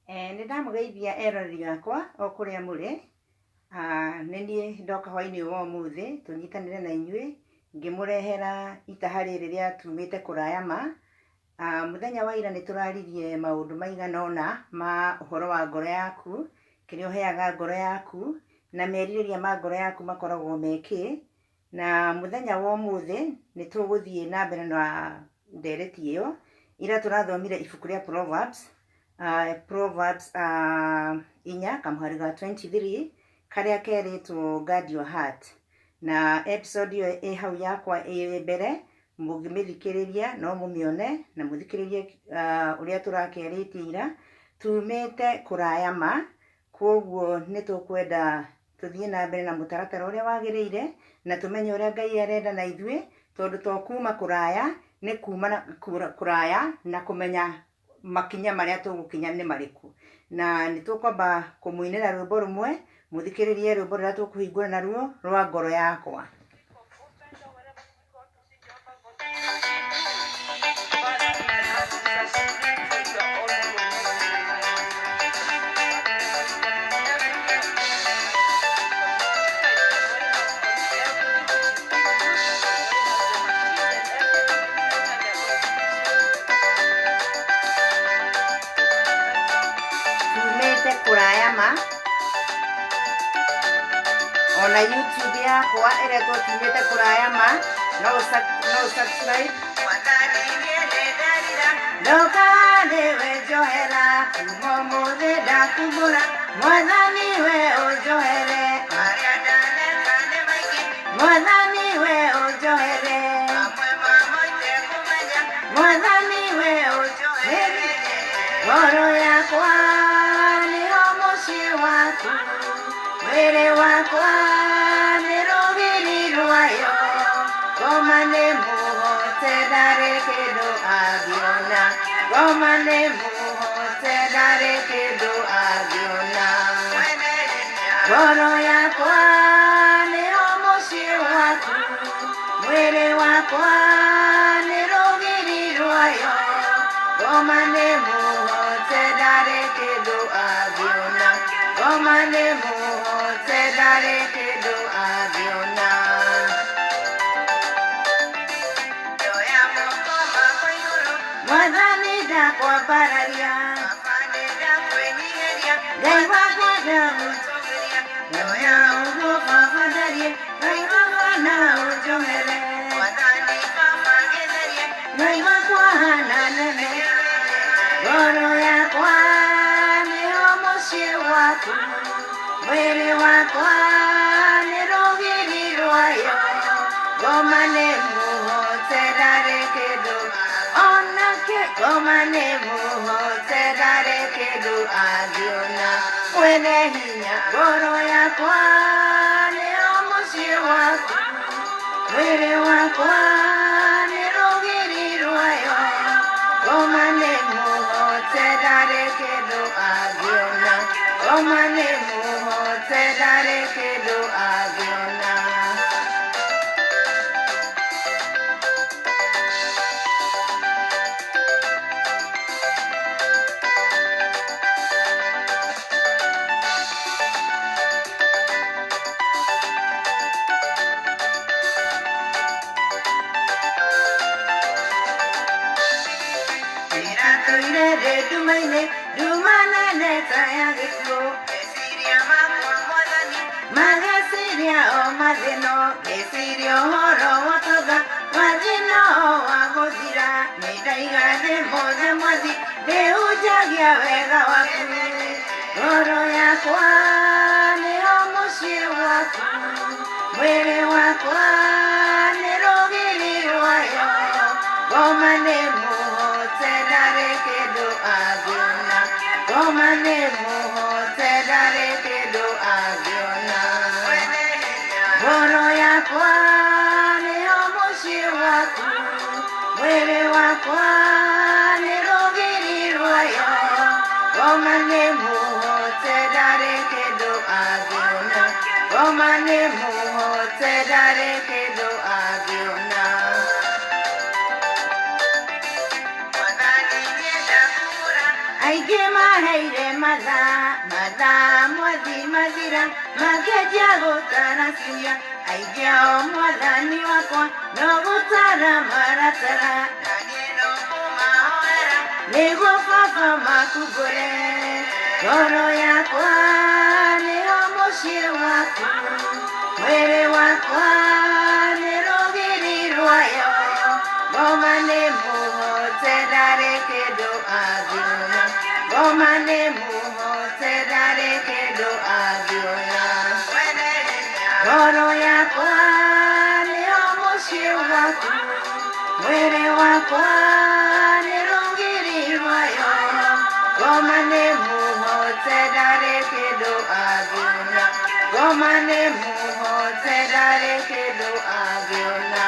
Nĩ ndamũgeithia eroreri akwa o kũrĩa mũrĩ. Nĩ niĩ ndoka hwainĩ wa ũmũthĩ tũnyitanĩre na inyuĩ ngĩmũrehera itaha rĩrĩ rĩa tumĩte kũraya ma. Mũthenya wa ira nĩ tũraririe maũndũ maigana ũna ma ũhoro wa ngoro yaku, kĩrĩa ũheaga ngoro yaku na merirĩria ma ngoro yaku makoragwo mekĩ. Na mũthenya wa ũmũthĩ nĩ tũgũthiĩ na mbere na ndereti ĩyo. Ira tũrathomire ibuku rĩa Proverbs 4:23 karĩa kerĩtwo guard your heart. Na episode ĩyo ĩ hau yakwa ĩ mbere, mũngĩmĩthikĩrĩria no mũmĩone na mũthikĩrĩrie ũrĩa tũrakerĩtie ira tumĩte kũraya ma. Kwoguo nĩ tũkwenda tũthiĩ na mbere na mũtaratara ũrĩa wagĩrĩire na tũmenye ũrĩa Ngai arenda na ithuĩ, tondũ to kuma kũraya nĩ kuma kũraya na kũmenya makinya marĩa tũgũkinya nĩ marĩkũ. Na nĩ tũkwamba kũmũinĩra rwĩmbo rũmwe, mũthikĩrĩrie rwĩmbo rũrĩa tũkũhingũra naruo rwa ngoro yakwa. Kũraya ma ona YouTube yakwa ĩrĩa tumĩte kũraya ma no subscribe. Ndũkane we njohera kuma ũmũthĩ ndakumbũra, Mwathani we ũnjohere marĩa ndaneka nĩ maingĩ, Mwathani we ũnjohere Mwathani we ũnjohere ngoro yakwa waku, mwĩrĩ wakwa nĩ rũgiri rwayo, ngoma nĩ mũhote ndarĩ kĩndũ angĩona, ngoma nĩ mũhote ndarĩ kĩndũ angĩona. Ngoro yakwa nĩho mũciĩ waku, mwĩrĩ wakwa nĩ rũgiri rwayo, ngoma nĩ mũhote ndarĩ kĩndũ angĩona, ngoma nĩ mũhote ndarĩ kĩndũ angĩona. Njoya moko makwa igũrũ, Mwathani ndakwambararia, Ngai wakwa ndamũtũgĩria. Njoya ũguo Baba ndarie, Ngai wakwa na ũnjohere, Mwathani Baba gĩtherie, Ngai wakwa hananene. Ngoro yakwa nĩho mũciĩ waku, mwĩrĩ wakwa nĩ rũgiri rwayo, ngoma nĩ mũhote ndarĩ kĩndũ onake, ngoma nĩ mũhote ndarĩ kĩndũ angĩona. Mwene hinya ngoro yakwa nĩho mũciĩ waku, mwĩrĩ wakwa nĩ rũgiri rwayo, ngoma nĩ mũhote ndarĩ kĩndũ angĩona, ngoma nĩ mũhote ndarĩ kĩndũ angĩona. Nduma nene ta ya gĩkuũ, meciria makwa Mwathani mageciria o mathĩno, meciria ũhoro wa ũtonga mathĩno wa gũthira. Nĩ ndaiga thĩ mothe Mwathi, ndĩhunjagia wega waku. Ngoro yakwa nĩho mũciĩ waku, mwĩrĩ wakwa nĩ rũgiri rwayo, ngoma nĩ mũhote ndarĩ kĩndũ angĩona, ngoma nĩ mũhote ndarĩ kĩndũ angĩona. Ngoro yakwa nĩho mũciĩ waku, mwĩrĩ wakwa nĩ rũgiri rwayo, ngoma nĩ mũhote ndarĩ kĩndũ angĩona, ngoma nĩ mũhote ndarĩ kĩndũ angĩona. aingĩ maheire mathaa mwathi mathira makĩanjia gũtara ciũria aingĩ ao mwathani wakwa no gũtara maratara na niĩ no kũmahoera nĩguo baba makumbũre ngoro yakwa nĩho mũciĩ waku mwĩrĩ wakwa nĩ rũgiri rwayo ngoma nĩ mũhote ndarĩ kĩndũ angĩona ngoma nĩ mũhote ndarĩ kĩndũ angĩona ngoro yakwa nĩho mũciĩ waku mwĩrĩ wakwa nĩ rũgiri rwayo ngoma nĩ mũhote ndarĩ kĩndũ angĩona ngoma nĩ mũhote ndarĩ kĩndũ angĩona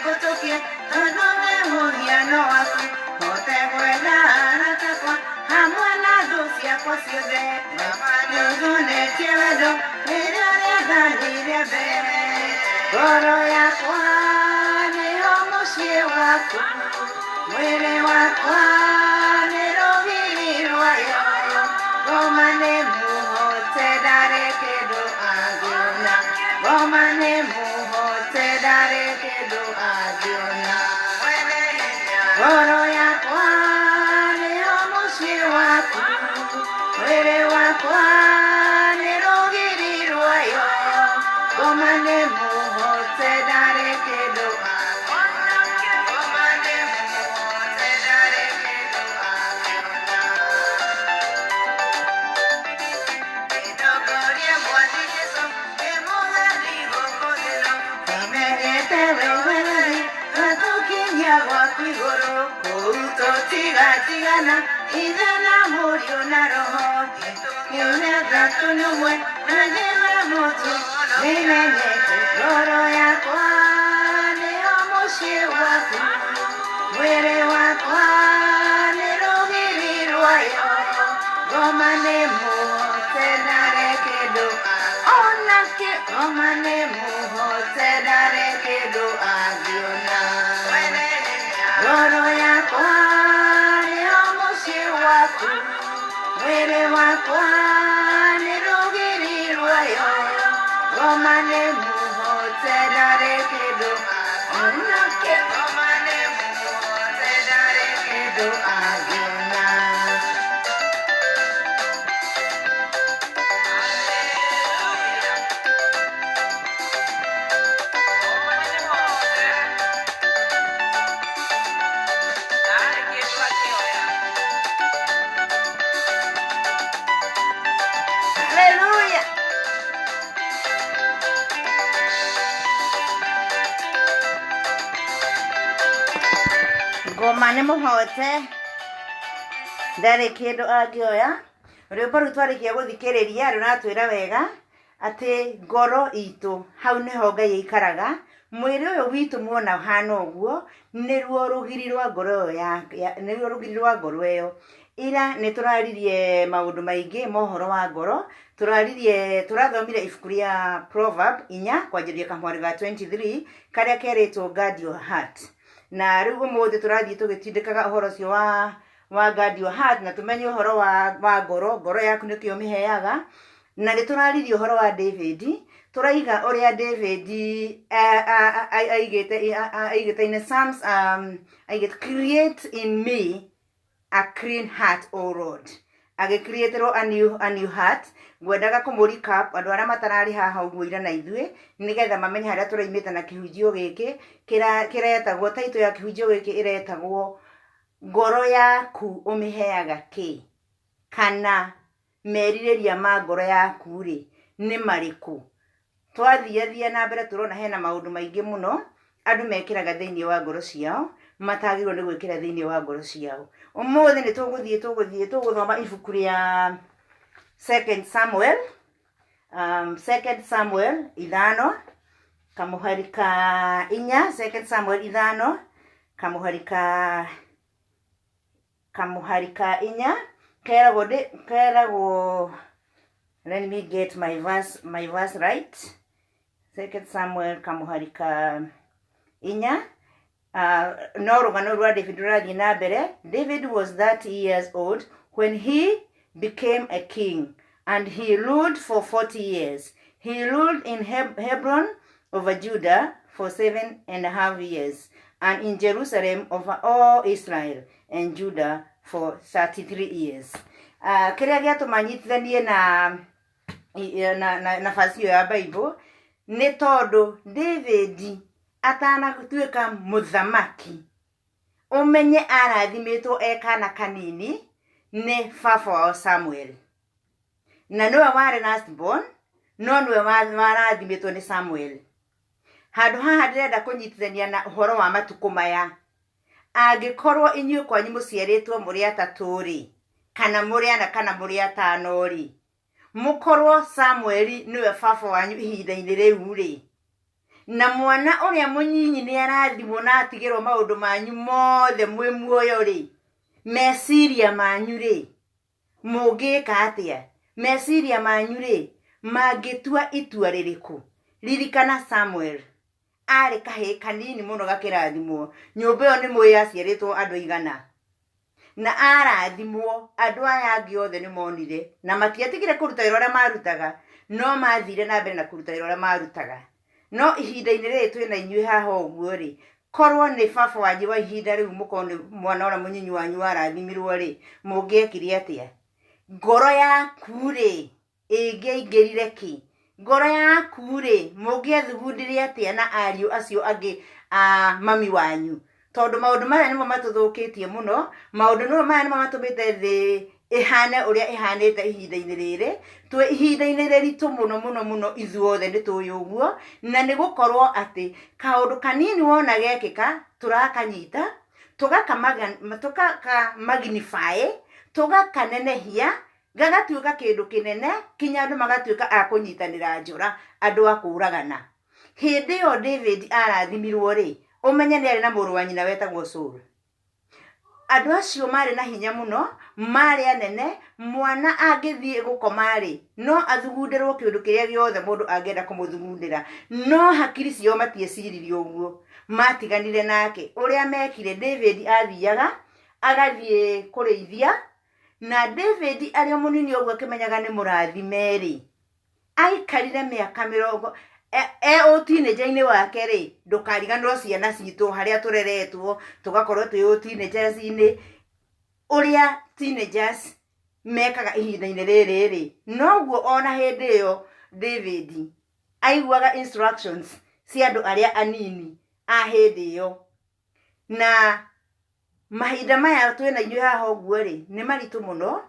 Gotokia, tondũ nĩ mũhiano waku hote gwetha arata akwa hamwe na thũ ciakwa ciothe nĩũthunetie wendo rĩrĩa rĩathanire mbere ngoro yakwa nĩho mũciĩ waku mwĩrĩ wakwa nĩ rũgiri rwayo ngoma nĩ mũhote ndarĩ kĩndũ angĩona ngoma nĩ mũhote ndarĩ kĩndũ angĩona ngoro yakwa nĩho mũciĩ waku mwĩrĩ wakwa nĩ rũgiri rwayo ngoma nĩ mũhote ndarĩ kĩndũ angĩona ngoma nĩ mũhote ndarĩ kĩndũ angĩona ndongoria mwathi Jesũ kĩmũgeni gũkũ thĩno imenyete wegwethani gatũkinyia gwaku igũrũ kũu tũtigatigana ithe na mũriũ na roho nĩũrenda tũnũmwe na thĩna mũtu nĩmenyete ngoro yakwa nĩho mũciĩ waku mwĩrĩ wakwa nĩ rũgiri rwayo ngoma nĩ mũhote ndarĩ kĩndũ onake ngoma nĩ mũhote ndarĩ kĩndũ angĩona ngoro yakwa nĩho mũciĩ waku mwĩrĩ wakwa nĩ rũgiri rwayo ngoma nĩ mũhote ndarĩ kĩndũ onake ngoma nĩ mũhote ndarĩ kĩndũ angĩona ngoma nĩ mũhote ndarĩ kĩndũ angĩoya rwĩmbo rũu twarĩkia gũthikĩrĩria rũratwĩra wega atĩ ngoro itũ hau nĩho Ngai aikaraga mwĩrĩ ũyũ witũ muona hana ũguo nĩruo rũgiri rwa ngoro nĩruo rũgiri rwa ngoro ĩyo ira nĩtũraririe maũndũ maingĩ mohoro wa ngoro tũrathomire ibuku rĩa Proverb 4 kwanjĩrĩria kamwari ga 23 karĩa kerĩtwo guard your heart na rĩu ũmũthĩ tũrathiĩ tũgĩtindĩkaga ũhoro ũcio wa guard your heart na tũmenye ũhoro wa ngoro yaku nĩkĩo ũmĩheaga na nĩtũraririe ũhoro wa David tũraiga ũrĩa David aigĩte in Psalms aigĩte create in me a clean heart O Lord agĩcreaterwo a new heart ngwendaga kũmũrecap andũ arĩa matararĩ haha ũguo ira na ithuĩ nĩgetha mamenye harĩa tũraimĩte na kĩhunjio gĩkĩ kĩretagwo taito ya kĩhunjio gĩkĩ ĩretagwo ngoro yaku ũmĩheaga kĩ kana merirĩria ma ngoro yaku rĩ nĩ marĩkũ twathiathia na mbere tũrona hena maũndũ maingĩ mũno andũ mekĩraga thĩinĩ wa ngoro ciao matagĩrĩirwo nĩ gwĩkĩra thĩinĩ wa ngoro ciao ũmũthĩ nĩ tũgũthoma ibuku rĩa 2 Samuel 5 kamuharika inya 2 Samuel 5 kamuharika inya kerago let me get my verse right. 2 Samuel kamuharika inya no rugano rwa David rurathi na mbere. David was 30 years old when he became a king, and he ruled for 40 years. He ruled in Hebron over Judah for 7.5 years, and in Jerusalem over all Israel and Judah for 33 years. Kiria giatumanyithanie na nafasi ya Bible ni tondu David atana gutuika muthamaki umenye arathimitwo ekana kanini ni baba wa Samuel, na niwe wari last born, no niwe warathimitwo ni Samuel. Handu haha ndirenda kunyitithania na uhoro wa matuko maya. Angikorwo inyuĩ kwanyu mũciarĩtwo mũrĩ atatũ rĩ, kana mũrĩ ana kana mũrĩ atano rĩ, mũkorwo Samuel niwe baba wanyu ihinda-inĩ rĩu rĩ, na mwana ũrĩa mũnyinyi nĩ arathimwo na atigĩrwo maũndũ manyu mothe mwĩ muoyo rĩ, meciria manyu rĩ, mũngĩka atĩa? Meciria manyu rĩ, mangĩtua itua rĩrĩkũ? Ririkana Samuel arĩ kahĩĩ kanini mũno gakĩrathimwo. Nyũmba ĩyo nĩ mũĩ yaciarĩtwo andũ igana, na arathimwo. Andũ aya angĩ othe nĩ monire na matiatigire kũruta wĩra ũrĩa marutaga, no mathire na mbere na kũruta wĩra ũrĩa marutaga. No ihinda-inĩ rĩrĩ twĩna inyuĩ haha ũguo rĩ, korwo nĩ baba wanyu wa ihinda rĩu mũkorwo nĩ mwana ũrĩa mũnyinyi wanyu arathimirwo rĩ, mũngĩekire atĩa? Ngoro yaku rĩ, ĩngĩaingĩrire kĩ? Ngoro yaku rĩ, mũngĩathugundire atĩa na ariũ acio angĩ a mami wanyu? Tondũ maũndũ maya nĩmo matũthũkĩtie mũno. Maũndũ maya nĩmo matũmĩte thĩ ihane ũrĩa ihanĩte ihinda-inĩ rĩrĩ. Twĩ ihinda-inĩ rĩritũ mũno ithuothe nĩ tũĩ ũguo, na nĩ gũkorwo atĩ kaũndũ kanini wona gekĩka tũrakanyita, tũgakamagnify, tũgakanenehia, gagatuĩka kĩndũ kĩnene, kinya andũ magatuĩka a kũnyitanĩra njora, andũ a kũragana. Hĩndĩ ĩyo David arathimirwo rĩ, ũmenye nĩ arĩ na mũrũ wa nyina wetagwo Saul. Andũ acio marĩ na hinya mũno, marĩ anene. Mwana angĩthiĩ gũkoma rĩ, no athugunderwo kĩndũ kĩrĩa gĩothe mũndũ angĩenda kũmũthugundĩra, no hakiri ciao matieciririe ũguo, matiganire nake. Ũrĩa mekire, David athiaga agathiĩ kũrĩithia, na David arĩ o mũnini ũguo akĩmenyaga nĩ mũrathime rĩ, aikarire mĩaka 40 teenager-inĩ wake rĩ, ndũkariganĩrwo ciana citũ harĩa tũreretwo tũgakorwo twĩ teenagers-inĩ, ũrĩa teenagers mekaga ihinda-inĩ rĩrĩ rĩ, noguo ona hĩndĩ ĩyo David aiguaga instructions cia andũ arĩa anini a hĩndĩ ĩyo. Na mahinda maya twĩna inyuĩ haha ũguo rĩ, nĩ maritũ mũno,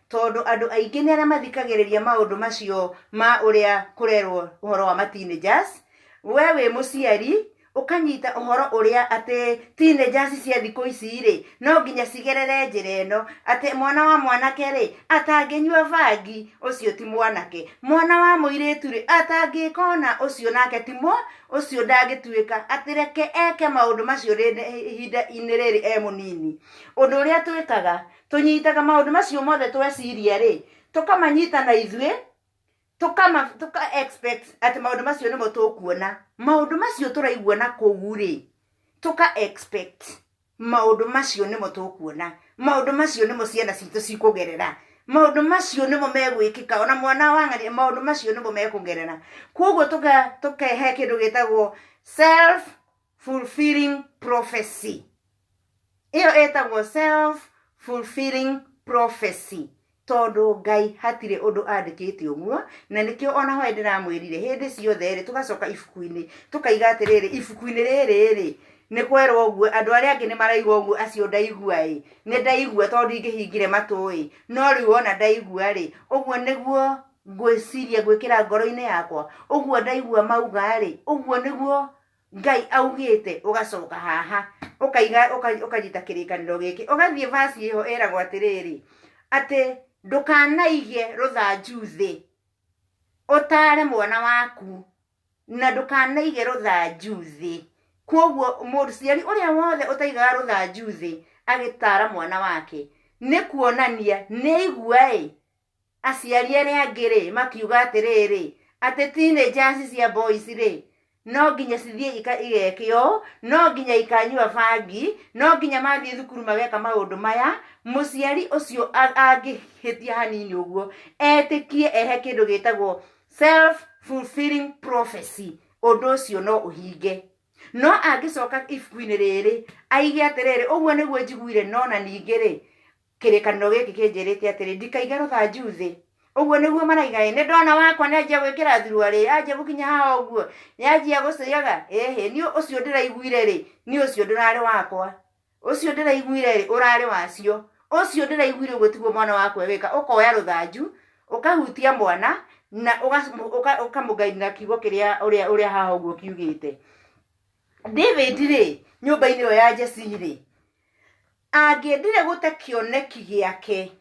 tondũ andũ aingĩ nĩ arĩa mathikagĩrĩria maũndũ macio ma ũrĩa kũrerwo ũhoro wa teenagers. We wĩ mũciari ukanyita ũhoro ũrĩa atĩ teenagers cia thikũ ici rĩ, no nginya cigerere njĩra ĩno, atĩ mwana wa mwanake rĩ, atangĩnyua vangi ũcio ti mwanake, mwana wa mũirĩtu rĩ, atangĩkona ũcio nake timo, ũcio ndangĩtuĩka, atĩ reke eke maũndũ macio ihinda-inĩ rĩrĩ e mũnini. Ũndũ ũrĩa twĩkaga, tũnyitaga maũndũ macio mothe tweciria rĩ, tũkamanyita na ithuĩ, tuka expect ati maundu macio nimo tukuona, maundu macio turaigua na kũu rĩ, tuka expect maundu macio nimo tukuona, maundu macio nimo ciana citũ cikũgerera, maundu macio nimo megwĩkĩka, ona mwana wang'ani maundu macio nimo mekũgerera. Koguo tukehe kĩndũ gĩtagwo self fulfilling prophecy. Iyo ĩtagwo self fulfilling prophecy. Tondu Ngai hatire undu andikite uguo, na nikio ona hoe ndiramwirire hindi ciothe ri tugacoka ibuku-ini tukaiga atiriri, ibuku-ini riri ni kwerwo uguo, andu aria angi ni maraigwa uguo, acio ndaigua ni ndaigua tondu ingihingire matu no riu ona ndaigua uguo niguo ngwiciria gwikira ngoro-ini yakwa, uguo ndaigua mauga uguo niguo Ngai augite. Ugacoka haha ukaiga ukanyita kirikaniro giki, ugathie verse iyo eragwo atiriri ati ndukanaige ruthanju thi utare mwana waku na ndukanaige ruthanju thi kwoguo mũciari uria wothe utaigaga ruthanju thi agitara mwana wake ni kuonania ni igua aciari aria angĩ makiuga atirĩrĩ ati teenagers cia boys no nginya cithie igekio no nginya ikanyua bangi no nginya mathie thukuru mageka maundu maya muciari ucio angihitia hanini uguo etikie ehe kindu gitagwo self fulfilling prophecy undu ucio no uhinge no angicoka ibuku-ini rĩrĩ aige atirĩrĩ uguo niguo njiguire no na ningĩ kĩrĩkanĩro gĩkĩ kĩnjĩrĩte atĩrĩ ndikaige rũthanju thĩ uguo niguo maraiga nĩ ndona wakwa nĩanjia gwĩkĩra thuruarĩ yanjia gũkinya haha ũguo yanjia gũcĩaga ni ũcio ndĩraiguire ni ũcio ndĩrarĩ wakwa ũcio ndĩraiguire ũrarĩ wacio ũcio ndĩraiguire ũguo tiguo mwana wakwa wĩka ũkoya rũthanju ũkahutia mwana na ũkamũgainĩra kiugo kĩrĩa ũrĩa haha ũguo kiugĩte. David nyũmba-inĩ ĩyo ya Jesse angĩendire gũte kĩoneki gĩake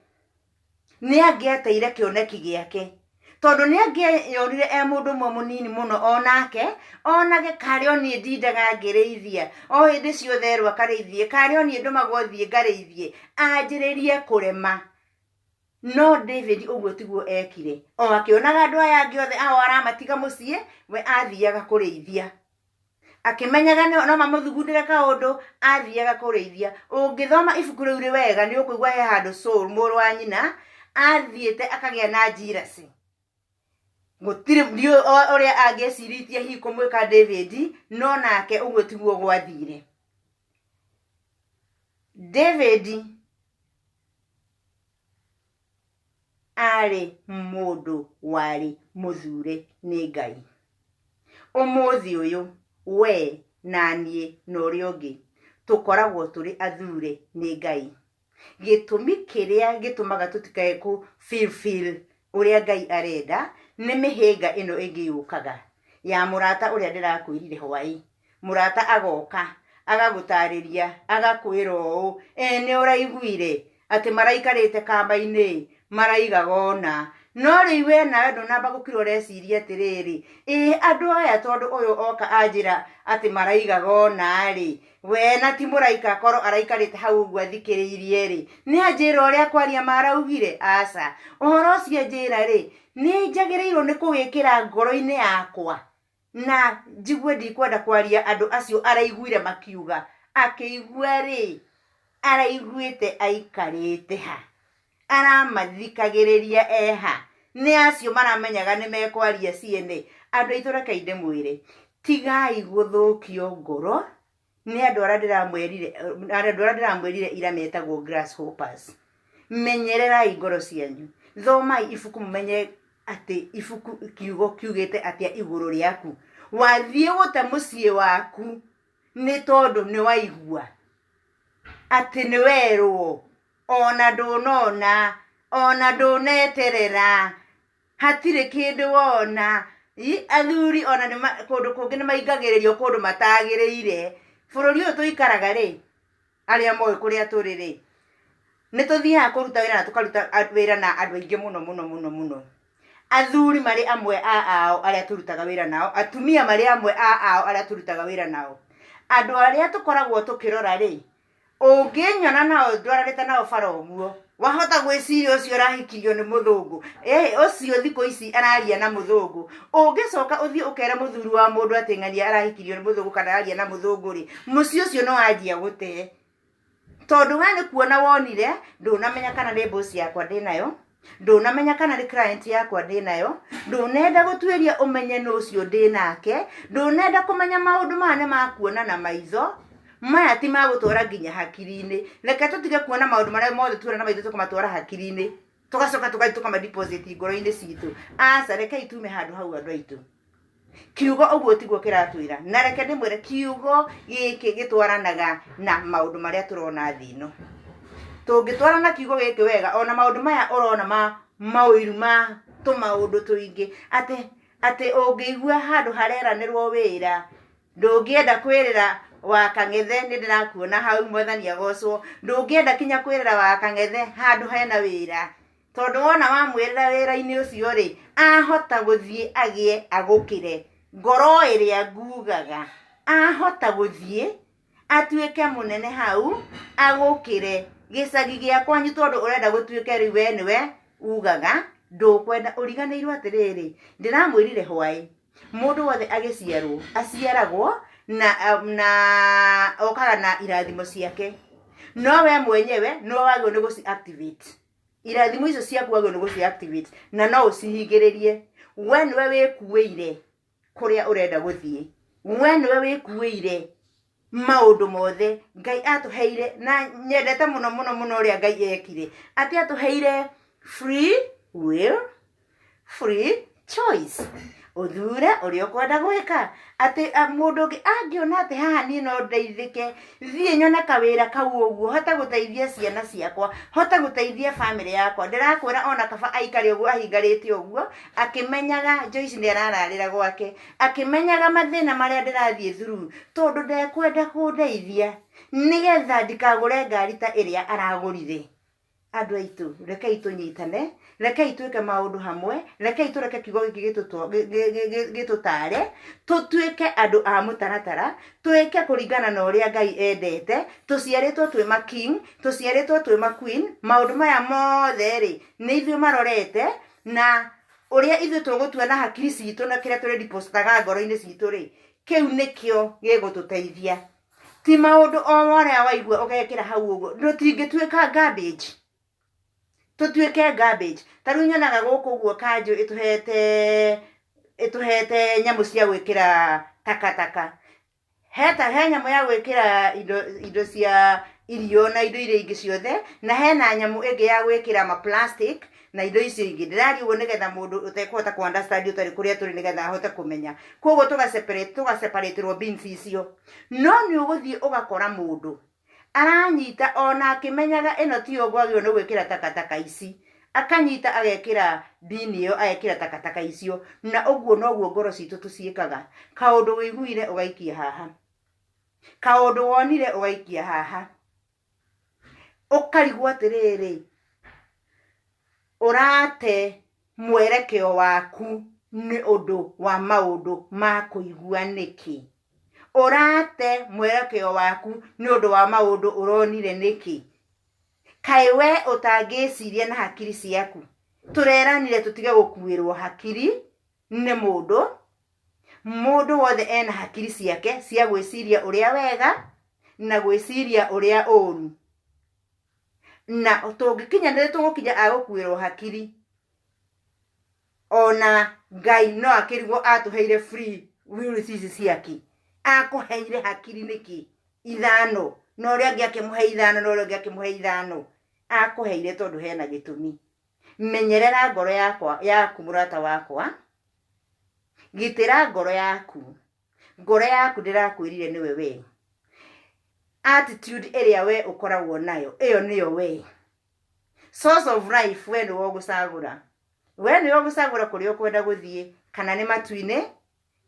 nĩ angĩateire kĩoneki gĩake tondu nĩ angĩonire mũndũ ũmwe mũnini mũno onake karĩ oni ndindaga ngĩrĩithia o hĩndĩ ciothe rwa karĩithie karĩ oni ndũmagwo thiĩ ngarĩithie anjĩrĩrie kũrema. No David ũguo tiguo ekire o akĩonaga andũ aya angĩ othe ao aramatiga mũciĩ we athiaga kũrĩithia akimenyaga no mamũthugundĩre kaũndũ athiaga kũrĩithia. Ũngĩthoma ibuku rĩu wega nĩ ũkũigua he handũ Saul mũrũ wa nyina athiĩte akagĩa na njirasi gũtirĩ ũrĩa angĩciritie hihi kũmwĩka David no nake ũguo tiguo gwathire. David arĩ mũndũ warĩ mũthure nĩ Ngai. Ũmũthĩ ũyũ we na niĩ na ũrĩa ũngĩ tũkoragwo tũrĩ athure nĩ Ngai. Gĩtũmi kĩrĩa gĩtũmaga tũtikae kũ fulfill ũrĩa Ngai arenda nĩ mĩhĩnga ĩno ĩngĩ yũkaga ya mũrata ũrĩa ndĩrakwĩrire hwaĩ. Mũrata agoka agagũtarĩria agakwĩra ũũ nĩ ũraiguire atĩ maraikarĩte kamba-inĩ maraigaga ona no rĩu we nawe ndũnamba gũkira ũreciria atĩrĩrĩ andũ aya tondũ ũyũ oka anjĩra atĩ maraigaga ona we na ti mũraika akorwo araikarĩte hau ũguo athikĩrĩirie nĩ anjĩra ũrĩa kwaria maraugire aca ũhoro ũcio njĩra nĩ njagĩrĩirwo nĩ kũwĩkĩra ngoro-inĩ yakwa na njigue ndikwenda kwaria andũ acio araiguire makiuga akĩigua araiguĩte aikarĩte ha aramathikagĩrĩria eha nĩ acio maramenyaga nĩ mekwaria ciene. Andũ aitũ reke ndĩmwĩre tigai gũthũkio ngoro nĩ andũ arĩa ndĩramwĩrire ira metagwo grasshoppers. Menyererai ngoro cianyu, thomai ibuku mũmenye atĩ ibuku kiugo kiugĩte atĩa igũrũ rĩaku. Wathiĩ gũte mũciĩ waku nĩ tondũ nĩ waigua atĩ nĩ werwo ona ndũnona ona ndũneterera hatirĩ kĩndũ wona. Athuri ona kũndũ kũngĩ nĩ maingagĩrĩrio kũndũ matagĩrĩire. Bũrũri ũyũ tũikaraga arĩa moĩ kũrĩa tũrĩ nĩ tũthiaga kũruta wĩra na tũkaruta wĩra na andũ aingĩ mũno. Athuri marĩ amwe ao arĩa tũrutaga wĩra nao, atumia marĩ amwe ao arĩa tũrutaga wĩra nao. Andũ arĩa tũkoragwo tũkĩrora ũngĩnyona nao ndwararĩte nao bara ũguo wahota gwĩciria ũcio ũrahikirio nĩ mũthũngũ ũcio thikũ ici araria na mũthũngũ. Ũngĩcoka ũthiĩ ũkere mũthuri wa mũndũ atĩ ng'ania arahikirio nĩ mũthũngũ kana araria na mũthũngũ mũciĩ ũcio no anjia gũte tondũ we nĩ kuona wonire ndũnamenya kana nĩ boss yakwa ndĩnayo, ndũnamenya kana nĩ client yakwa ndĩnayo, ndũnenda gũtuĩria ũmenye nũ ũcio ndĩnake, ndũnenda kũmenya maũndũ maya nĩ makuona na maitho maya ti magũtwara nginya hakiri-inĩ. Reke tũtige kuona maũndũ marĩa mothe tuona na maitho tũkamatwara hakiri-inĩ tũgacoka tũkama deposit ngoro-inĩ citũ. Aca rekei tume handũ hau andũ aitũ. Kiugo ũguo tiguo kĩratwĩra na reke ndĩmwĩre kiugo gĩkĩ gĩtwaranaga na maũndũ marĩa tũrona thĩ ĩno. Tũngĩtwarana kiugo gĩkĩ wega ona maũndũ maya ũrona maũiru ma tũmaũndũ tũingĩ atĩ ũngĩigua handũ hareranĩrwo wĩra ndũngĩenda kwĩrĩra wa Kang'ethe nĩ ndĩrakuona hau mwathani agocwo, ndũngĩenda kinya kwĩrĩra wa Kang'ethe handũ hena wĩra tondu wona wamwirira wira-ini ucio ri ahota guthie agie agukire ngoro iria ngugaga ahota guthie atuike munene hau agukire gicagi gia kwanyu tondu urenda gutuike riu we niwe ugaga ndukwenda uriganirwo atiriri ndiramwirire hwai mundu wothe agiciarwo aciaragwo na okaga na irathimo ciake no we mwenyewe no wagwo ni guci activate irathimo icio ciaku wagwo ni guci activate na no ucihingiririe we niwe wikuire kuria urenda guthie we niwe wikuire maundu mothe Ngai atuheire na nyendete muno muno muno uria Ngai ekire ati atuheire free will free choice uthure uria ukwenda gwika ati mundu ungi angiona ati haha ni no ndeithike thie nyone kawira kau uguo hota guteithia ciana ciakwa hota guteithia family yakwa ndirakwira ona kaba aikari uguo ahingarite uguo akimenyaga Joyce ni arararira gwake akimenyaga mathina maria ndirathie through tondu ndekwenda kundeithia nigetha ndikagure ngari ta iria aragurire andu aitu rekei tunyitane rekei twike maundu hamwe rekei tureke kiugo giki gitutare tutuike andu a mutaratara twike kuringana na uria Ngai endete tuciaritwo twi ma king tuciaritwo twi ma queen maundu maya mothe ri ni ithuĩ marorete na uria ithuĩ tugutua na hakiri citu na kiria turi depositaga ngoro-ini citu ri kiu nikio gigututeithia ti maundu o moria waigua ugekira hau uguo tutingituika garbage tutuike garbage taru nyonaga guku guo kanju ituhete nyamu cia gwikira takataka he nyamu ya gwikira indo cia irio na indo iria ingi ciothe na hena nyamu ingi ya gwikira ma plastic na indo icio ingi ndirari uguo nigetha mundu utekũhota ku understand utari kuria turi nigetha ahote kumenya koguo tugaseparate bins icio no ni uguthie ugakora mundu aranyita ona akimenyaga ino ti ogwagio no gwikira takataka ici akanyita agekira bini yo agekira takataka icio na uguo noguo ngoro citu tuciikaga kaundu wiguire ugaikia haha kaundu wonire ugaikia haha ukarigwo atiriri urate mwerekeo waku ni undu wa maundu ma kuigua niki urate mwerekeo waku ni undu wa maundu uronire niki kai we utangiciria na hakiri ciaku tureranire tutige gukuirwo hakiri ni mundu wothe ena hakiri ciake cia gwiciria uria wega na gwiciria uria uru na tungikinya ndire tugukinya agukuirwo hakiri ona Ngai no akirigwo atuheire free will cici ciaki akuheire hakiri niki ithano no uria ngi akimuhe ithano no uria ngi akimuhe ithano akuheire tondu hena gitumi menyerera ngoro yaku murata wakwa gitira ngoro yaku ndirakwirire niwe we attitude area we ukoragwo nayo iyo niyo we source of life we niwo gucagura kuria ukwenda guthie kana ni matuine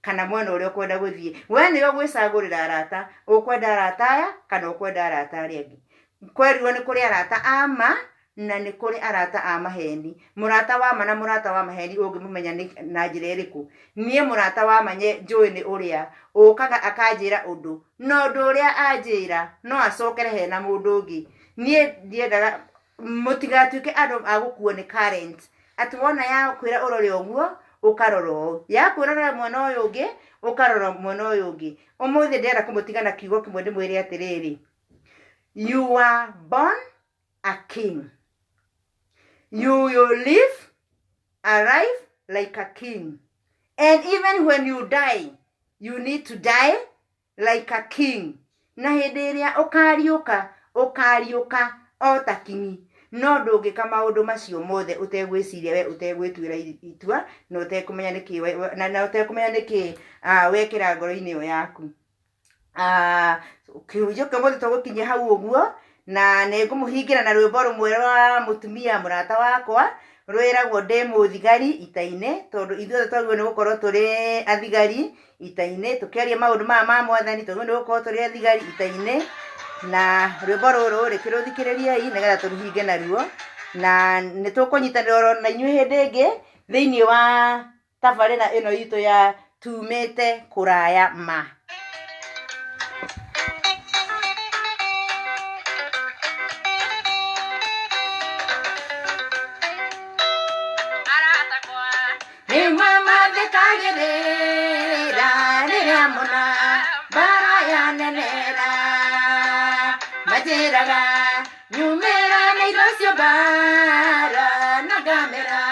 kana mwena uria ukwenda guthie we niwo gwicagurira arata ukwenda arata aya kana ukwenda arata aria angi kwerirwo ni kuri arata ama na ni kuri arata a maheni murata wa ma na murata wa maheni ungimumenya na njira iriku nie murata wa manye njui ni uria ukaga akanjira undu no undu uria anjira no acokere he na mundu ungi nie ndiendaga mutigatuike andu agukuo ni current ati wona ya kwira urore oguo ukaroro ya kwira mwena uyu ungi ukaroro mwena uyu ungi umuthi ndera kumutigana kiugo kimwe ndimwire atiriri you are born a king. You will live alive like a king. And even when you die, you need to die like a king. Na hindi iria ukariuka o ta kingi. No ndungika maundu macio mothe utegwiciria we utegwitwira itua no utekumenya niki na utekumenya niki wekira ngoro-ini yo yaku. Kiujo kamwe tugukinya hau uguo na ningumuhingira na rwimbo rumwe rwa mutumia murata wakwa rwiragwo ndi muthigari itaine tondu ithuothe twagwo ni gukorwo turi athigari itaine tukiaria maundu ma mwathani tondu ni gukorwo turi athigari itaine na rwimbo ruru rikiruthikiriria nigetha turuhinge naruo na nĩ tũkũnyitanĩra na inyuĩ hĩndĩ ĩngĩ thĩinĩ wa tabarĩra ĩno itũ ya tumĩte kũraya ma. Nĩ mama thikagĩrĩra rĩrĩa mũna mbara yanenera manjĩraga nyumĩra na indo cio mbara na ngamera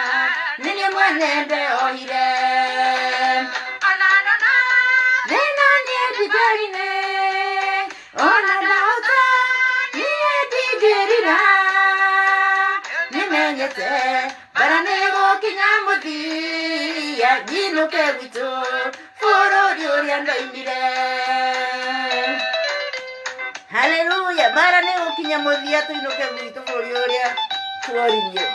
nĩ niĩ mwene ndeohire thĩna niĩ ndigari-inĩ ona ndahota niĩ ndingĩrira nĩmenyete mbara nĩ gũkinya mũthia nginũke gwitũ bũrũri ũrĩa ndoimire. Haleluya, mbara nĩ gũkinya mũthia tũinũke gwitũ bũrũri ũrĩa tuoririe.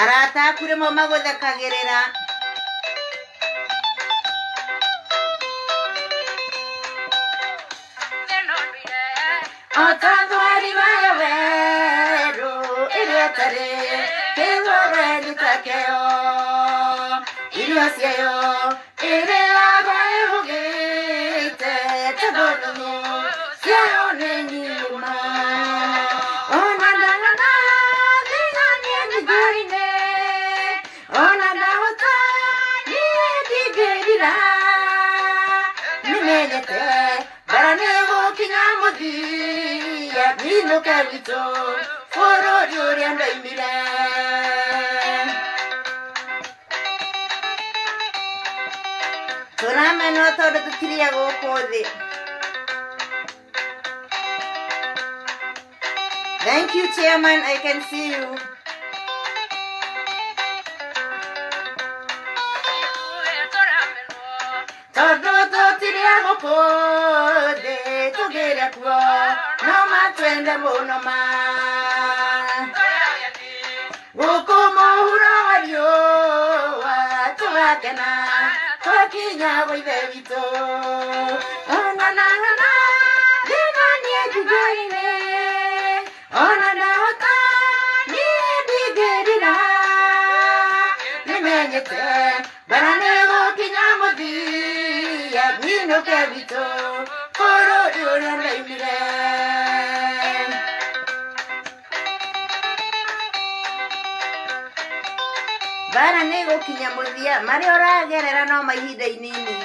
Arata aku rĩmwe magũthekagĩrĩra ota thwari wayo werũ ĩrĩa tarĩ kĩgore gĩtakeo irio ciayo ĩrĩaga ĩhũgĩte tondũ ciayo nĩ nyuma ona ndang'ana thĩna niĩ ndigari-inĩ ona ndahota niĩ ndingĩrira nĩmenyete mbara nĩ gũkinya mũthia nginũke gwitũ bũrũri ũrĩa ndoimire. Tũramenwo tondũ tũtirĩ gũkũ thĩ. Thank you, Chairman. I can see you. Tondũ tũtirĩ gũkũ thĩ tũgĩre kuo no matwende mũno ma gũkũ mũhuro wa riũa tũgakena twakinya gwĩ ithe witũ ona ndang'ana thĩna niĩ ndigari-inĩ ona ndahota niĩ ndingĩrira nĩmenyete mbara nĩ gũkinya mũthia nginũke gwitũ bũrũri ũrĩa ndoimire. Mbara nĩ gũkinya mũthia marĩa ũragerera no ma ihinda inini.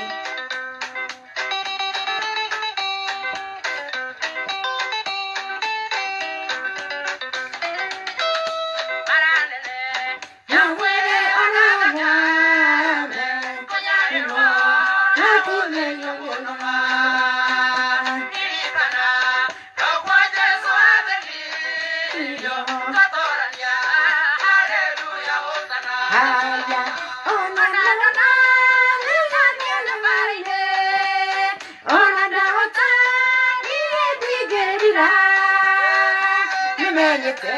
Nĩmenyete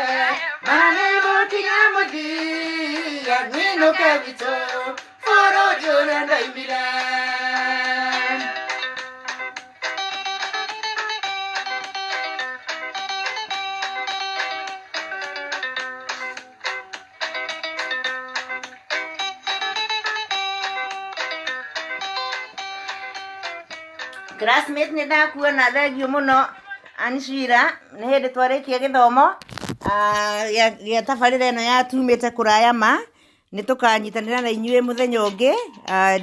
mbara nĩ gũkinya mũthia nginũke gwitũ bũrũri ũrĩa ndoimire. Classmate nĩ ndakuona thengiũ mũno Anshira nĩ hĩndĩ twarĩkia gĩthomo gĩa tabarĩra ĩno ya tumĩte kũraya ma nĩ tũkanyitanĩra na inyuĩ mũthenya ũngĩ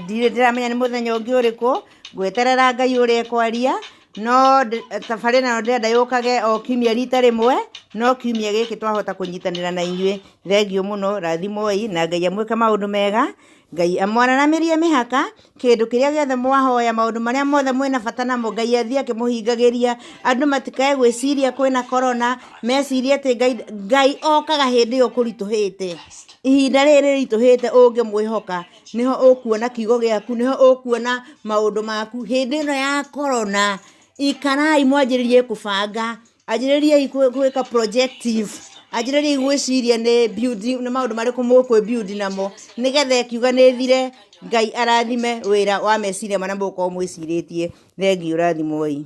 ndirĩ ndĩramenya nĩ mũthenya ũngĩ ũrĩkũ ngweterera Ngai ũrĩa ekwaria no tabarĩra ĩno ndĩrenda yũkage o kiumia rita rĩmwe no kiumia gĩkĩ twahota kũnyitanĩra na inyuĩ thengiũ mũno rathimoi na Ngai amwĩke maũndũ mega Ngai amwananamĩrie mĩhaka kĩndũ kĩrĩa gĩothe mwahoya maũndũ marĩa mothe mwĩna bata namo Ngai athiĩ akĩmũhingagĩria andũ matikae gwĩciria kwĩna korona mecirie atĩ Ngai okaga hĩndĩ ĩyo kũritũhĩte ihinda rĩrĩ ritũhĩte ũngĩmwĩhoka niho ũkuona kiugo gĩaku niho ũkuona maũndũ maku hĩndĩ ĩno ya korona ikarai mwanjĩrĩrie kũbanga anjĩrĩriai gwĩka projective anjĩrĩriai gwĩciria nĩ building nĩ maũndũ marĩkũ mũkwĩ build namo nĩgetha kiuga nĩ thire Ngai arathime wĩra wa meciria marĩa mũkorwo mwĩcirĩtie thengiũ rathimoi.